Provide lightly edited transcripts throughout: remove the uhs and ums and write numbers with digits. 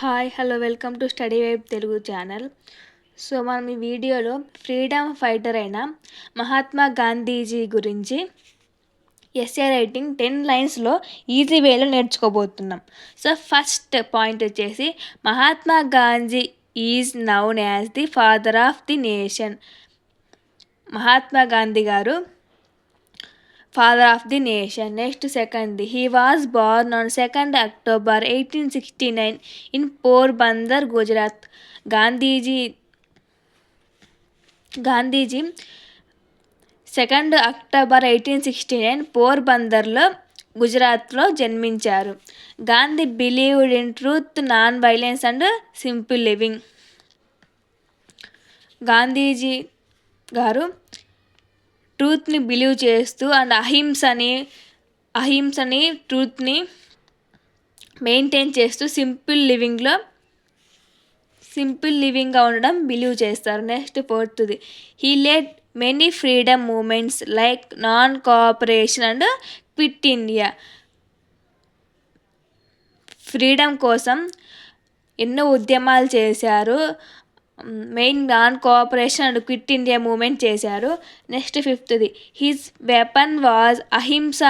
Hi hello welcome to study vibe Telugu channel. So మనం ఈ వీడియోలో ఫ్రీడమ్ ఫైటర్ అయిన మహాత్మా గాంధీజీ గురించి ఎస్ఏ రైటింగ్ 10 లైన్స్లో ఈజీ వేలో నేర్చుకోబోతున్నాం. సో ఫస్ట్ పాయింట్ వచ్చేసి Mahatma Gandhi is known as the father of the nation. Mahatma Gandhi గారు father of the nation. Next, second, he was born on 2nd October 1869 in Porbandar, Gujarat. Gandhiji 2nd October 1869 పోర్బందర్లో గుజరాత్లో జన్మించారు. Gandhi believed in truth, non violence and simple living. Gandhiji గారు ట్రూత్ని believe చేస్తూ and అహింసని ట్రూత్ని maintain చేస్తూ సింపుల్గా ఉండడం బిలీవ్ చేస్తారు. నెక్స్ట్ ఫోర్త్ది, he led many freedom movements like non cooperation and quit India. Freedom కోసం ఎన్నో ఉద్యమాలు చేశారు. Main non cooperation and quit India movement చేశారు. నెక్స్ట్ ఫిఫ్త్ది, his weapon was ahimsa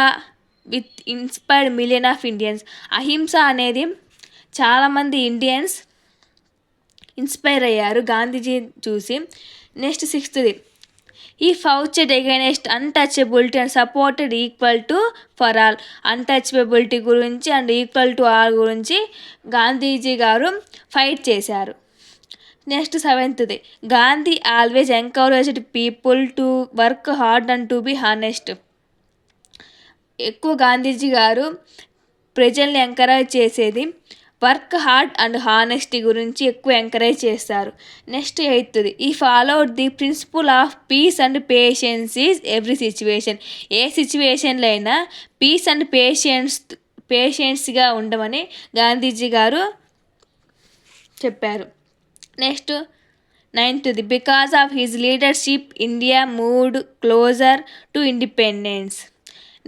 with inspired million of Indians. Ahimsa అనేది చాలామంది ఇండియన్స్ ఇన్స్పైర్ అయ్యారు గాంధీజీ చూసి. నెక్స్ట్ సిక్స్త్ది, he fought against untouchability and supported equal to for all. Untouchability గురించి అండ్ ఈక్వల్ టు ఆల్ గురించి గాంధీజీ గారు ఫైట్ చేశారు. నెక్స్ట్ సెవెంత్ది, Gandhi always encouraged people to work hard and to be honest. ఎక్కువ గాంధీజీ గారు ప్రజల్ని ఎంకరేజ్ చేసేది వర్క్ హార్డ్ అండ్ హానెస్టీ గురించి ఎక్కువ ఎంకరేజ్ చేస్తారు. నెక్స్ట్ ఎయిత్ది, he followed the principle of peace and patience is every situation. ఏ సిచ్యువేషన్లో అయినా పీస్ అండ్ పేషెన్స్గా ఉండమని గాంధీజీ గారు చెప్పారు. నెక్స్ట్ నైన్త్ది, because of his leadership India moved closer to independence.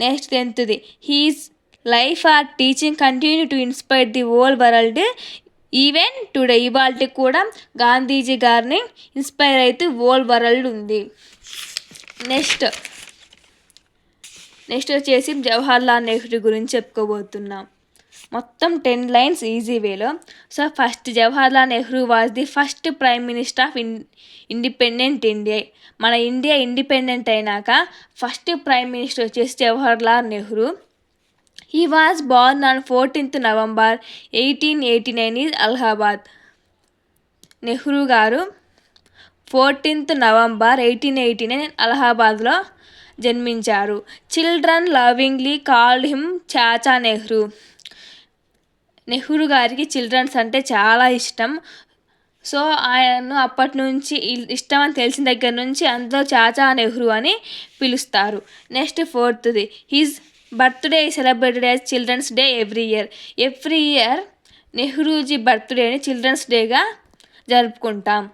Next టెన్త్ది, his life or teaching continue to inspire the whole world even today. ఇవాళ కూడా గాంధీజీ గారిని ఇన్స్పైర్ అయితే హోల్ వరల్డ్ ఉంది. నెక్స్ట్ వచ్చేసి జవహర్లాల్ నెహ్రూ గురించి చెప్పుకోబోతున్నాం. మొత్తం 10 లైన్స్ ఈజీ వేలో. So first, Jawaharlal Nehru was the first prime minister of independent India. మన ఇండియా ఇండిపెండెంట్ అయినాక ఫస్ట్ ప్రైమ్ మినిస్టర్ వచ్చేసి Jawaharlal Nehru. He was born on 14th November 1889 in Allahabad. Nehru గారు 14th November 1889 అలహాబాద్లో జన్మించారు. Children lovingly called him Chacha Nehru. Nehru గారికి చిల్డ్రన్స్ అంటే చాలా ఇష్టం. సో ఆయనను అప్పటి నుంచి ఇష్టం అని తెలిసిన దగ్గర నుంచి అందరూ చాచా నెహ్రూ అని పిలుస్తారు. నెక్స్ట్ ఫోర్త్ది, his birthday celebrated as children's day every year. Nehruji బర్త్డేని చిల్డ్రన్స్ డేగా జరుపుకుంటాం.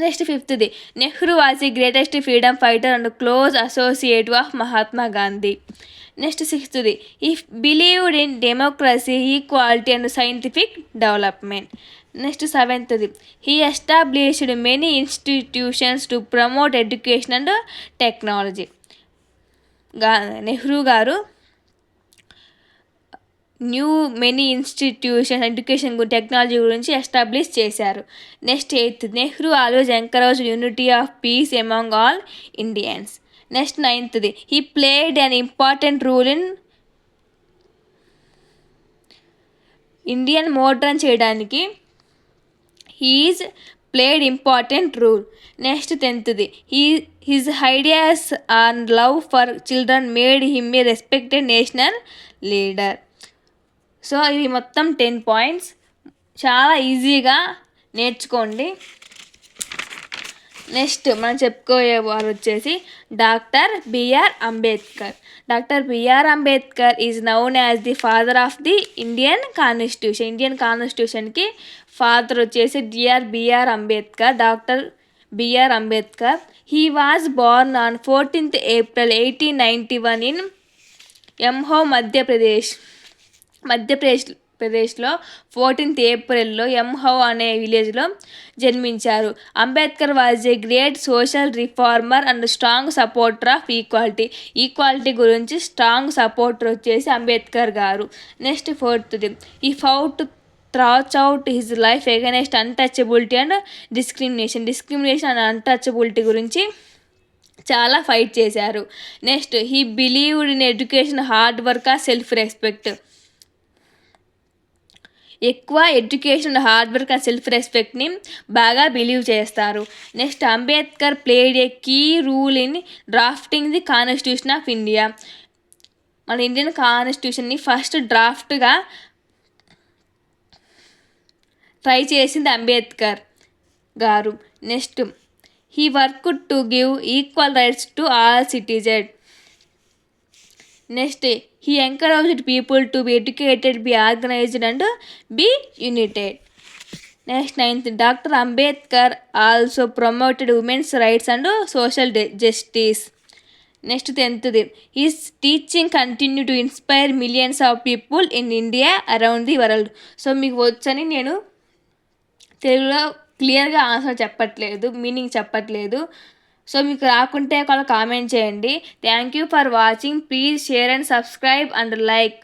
నెక్స్ట్ ఫిఫ్త్ది, Nehru was the greatest freedom fighter and close associate of Mahatma Gandhi. Next సిక్స్త్ది, he believed in democracy, equality and scientific development. Next సెవెంత్ది, he established many institutions to promote education and technology. Nehru గారు many institution education technology గురించి establish చేశారు. Next eighth, Nehru always encourage unity of piece among all Indians. Next నైన్త్ది, he played an important role in Indian modern చేయడానికి. His played important role. Next 10th, his ideas and love for children made him a respected national leader. So ఇవి మొత్తం 10 points, చాలా ఈజీగా నేర్చుకోండి. Next మనం చెప్పుకోయే వారు వచ్చేసి doctor B R Ambedkar. Doctor B R Ambedkar is known as the father of the Indian కాన్స్టిట్యూషన్కి ఫాదర్ వచ్చేసి B R Ambedkar, doctor B R Ambedkar. He was born on 14th April 1891 in Mhow Madhya Pradesh ప్రదేశ్లో 14th ఏప్రిల్లో ఎంహౌ అనే విలేజ్లో జన్మించారు. Ambedkar was a great social reformer and strong supporter of equality గురించి strong supporter వచ్చేసి అంబేద్కర్ గారు. Next 4th, he fought throughout his life against untouchability and discrimination and untouchability గురించి చాలా ఫైట్ చేశారు. Next, he believed in education, hard work, self respect. ఎక్కువ education, hard work and self రెస్పెక్ట్ని బాగా believe చేస్తారు. Next, Ambedkar played a key role in drafting the constitution of India. మన Indian కాన్స్టిట్యూషన్ని first డ్రాఫ్ట్గా ట్రై చేసింది అంబేద్కర్ గారు. Next, he worked to give equal rights to all citizen. Next, he encouraged people to be educated, be organised and be United. Next 9th, doctor Ambedkar also promoted women's rights and social justice. Next 10th, his teaching continue to inspire millions of people in India around the world. So మీకు వచ్చని నేను తెలుగులో క్లియర్గా answer చెప్పట్లేదు, meaning చెప్పట్లేదు. So మీకు రాకుంటే కూడా కామెంట్ చేయండి. Thank you for watching. Please share and subscribe and like.